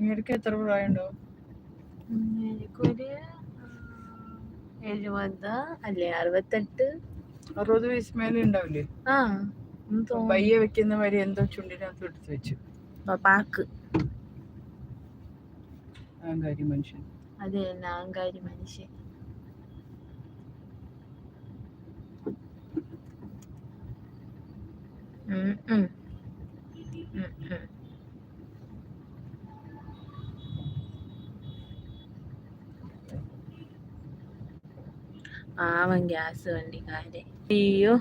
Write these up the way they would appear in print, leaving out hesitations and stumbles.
ഇവർക്ക് എത്ര പ്രായമുണ്ടോ? എനിക്കൊരു 70 അല്ലേ 68. 60 വയസ്സ് മേലെ ഉണ്ടാവില്ലേ? ആ പയ്യെ വെക്കുന്ന വരി എന്തോ ചുണ്ടിനകത്ത് എടുത്ത് വെച്ചു. പാക്ക് അഹങ്കാരി മനുഷ്യൻ. അതെ തന്നെ, അഹങ്കാരി മനുഷ്യൻ. പാവം ഗ്യാസ് വണ്ടിക്കാരെ. അയ്യോ,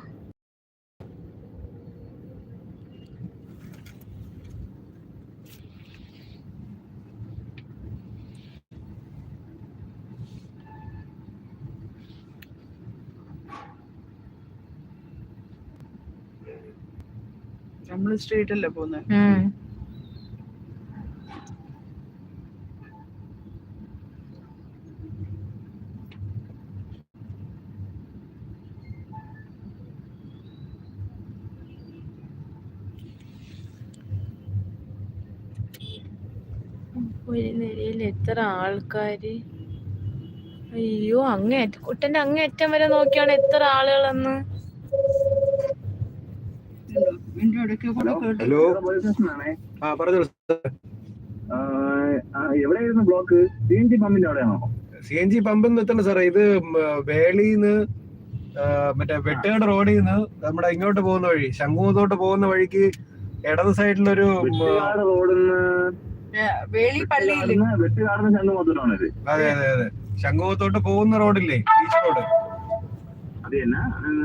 നമ്മള് സ്ട്രീറ്റല്ലേ പോകുന്നത്. ഒരു നിലയിൽ എത്ര ആൾക്കാര്. അയ്യോ, അങ്ങേറ്റം കുട്ടന്റെ അങ്ങേറ്റം വരെ നോക്കിയാണ് എത്ര ആളുകളെന്ന്. ഹലോ, എവിടെയായിരുന്നു ബ്ലോക്ക്? CNG പമ്പിന്റെ അവിടെയാണോ? CNG പമ്പെന്ന് എത്തണ്ട സാറേ, ഇത് വേളിന്ന് മറ്റേ വെട്ടുകാട് റോഡിൽ നിന്ന് നമ്മുടെ ഇങ്ങോട്ട് പോകുന്ന വഴി, ശംഖുമുഖത്തോട്ട് പോകുന്ന വഴിക്ക് ഇടത് സൈഡിലൊരു റോഡിന്ന് വെട്ടുകാടുന്ന ശംഖുമുഖത്തോട്ടാണിത്. അതെ അതെ അതെ, ശംഖുമുഖത്തോട്ട് പോകുന്ന റോഡില്ലേ, ബീച്ച് റോഡ്. അത് തന്നെ,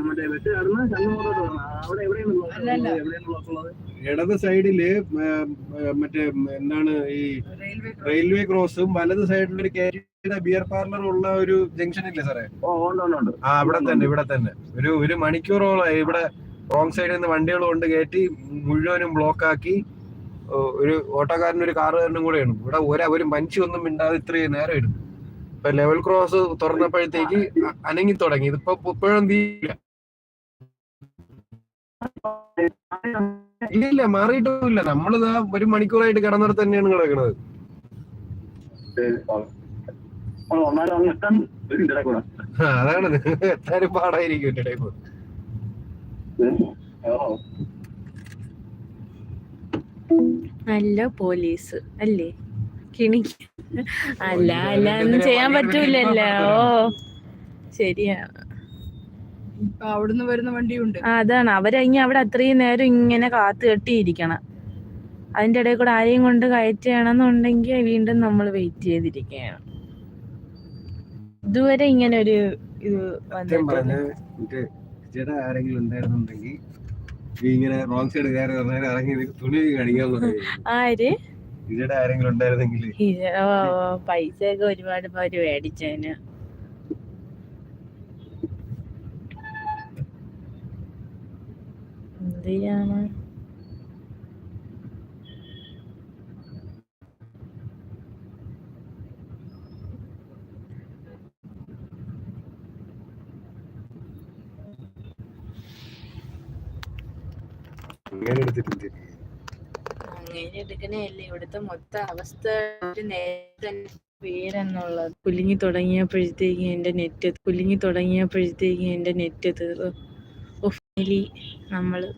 മറ്റേ വെട്ടുകാടുന്ന ശംഖുമുഖത്തോട്ട്. അവിടെ എവിടെയാണ് ബ്ലോക്കുള്ളത്? ഇടത് സൈഡില് മറ്റേ എന്താണ് ഈ റെയിൽവേ ക്രോസും വലത് സൈഡിലൊരു ബിയർ പാർലർ ഉള്ള ഒരു ജംഗ്ഷൻ ഇല്ലേ സാറേ? ആ, ഇവിടെ തന്നെ ഇവിടെ തന്നെ. ഒരു മണിക്കൂറോളം ഇവിടെ റോങ് സൈഡിൽ നിന്ന് വണ്ടികൾ കൊണ്ട് കയറ്റി മുഴുവനും ബ്ലോക്ക് ആക്കി. ഒരു ഓട്ടോക്കാരനും ഒരു കാറുകാരനും കൂടെയാണ് ഇവിടെ. ഒരു മനുഷ്യൊന്നും മിണ്ടാതെ ഇത്രയും നേരം ഇടും. ഇപ്പൊ ലെവൽ ക്രോസ് തുറന്നപ്പോഴത്തേക്ക് അനങ്ങി തുടങ്ങി. ഇതിപ്പോ ഇപ്പോഴും തീയില്ല. ഇല്ല, മാറിയിട്ടൊന്നുമില്ല. നമ്മളിതാ 1 മണിക്കൂറായിട്ട് കിടന്നിടത്ത് തന്നെയാണ് കിടക്കുന്നത്. അതാണ്, എത്താനും പാടായിരിക്കും എന്റെ ടൈപ്പ്. നല്ല പോലീസ് അല്ലേ? കിണിക്ക് അല്ല ഒന്നും ചെയ്യാൻ പറ്റൂലല്ലോ. ഓ ശരിയാ, അവിടുന്ന് വരുന്ന വണ്ടിയുണ്ട്. അതാണ് അവരങ്ങി അവിടെ അത്രയും നേരം ഇങ്ങനെ കാത്തു കെട്ടിയിരിക്കണം. അതിന്റെ ഇടയിൽ കൂടെ ആരെയും കൊണ്ട് കയറ്റണമെന്നുണ്ടെങ്കിൽ വീണ്ടും നമ്മൾ വെയിറ്റ് ചെയ്തിരിക്കുകയാണ്. ഇതുവരെ ഇങ്ങനെ ഒരു ഇത് ആരെങ്കിലും ഉണ്ടായിരുന്നുണ്ടെങ്കിൽ ഇങ്ങനെ റോങ് സൈഡ് കയറി ഇറങ്ങി തുണി കാണിക്കാൻ പറയും. ആര് ഇജയുടെ ആരെങ്കിലും ഉണ്ടായിരുന്നെങ്കിൽ പൈസയൊക്കെ ഒരുപാട് പേര് മേടിച്ചതിന്. എന്ത് ചെയ്യാണ്? അങ്ങനെ എടുക്കണല്ലേ ഇവിടുത്തെ മൊത്തം അവസ്ഥ. പേരെന്നുള്ളത് കുലുങ്ങി തുടങ്ങിയപ്പോഴത്തേക്ക് എന്റെ നെറ്റ് തീർന്നു. ഫൈനലി നമ്മള്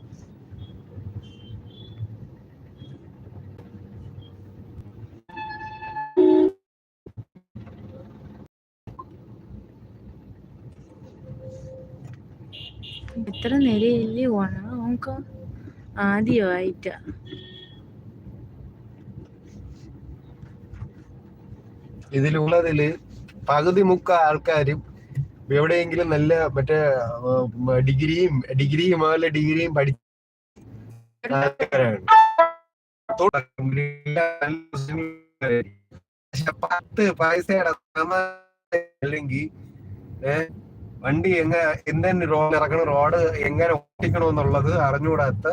എത്ര നിലയില്ലേ നോക്കാം ആദ്യമായിട്ടാ. ഇതിലുള്ളതില് പകുതി മുക്ക ആൾക്കാരും എവിടെയെങ്കിലും നല്ല മറ്റേ ഡിഗ്രിയും പഠിച്ച ആൾക്കാരാണ്. 10 പൈസയുടെ അല്ലെങ്കിൽ വണ്ടി എന്തെങ്കിലും റോഡ് ഇറങ്ങണം, റോഡ് എങ്ങനെ ഓടിക്കണമെന്നുള്ളത് അറിഞ്ഞുകൂടാത്ത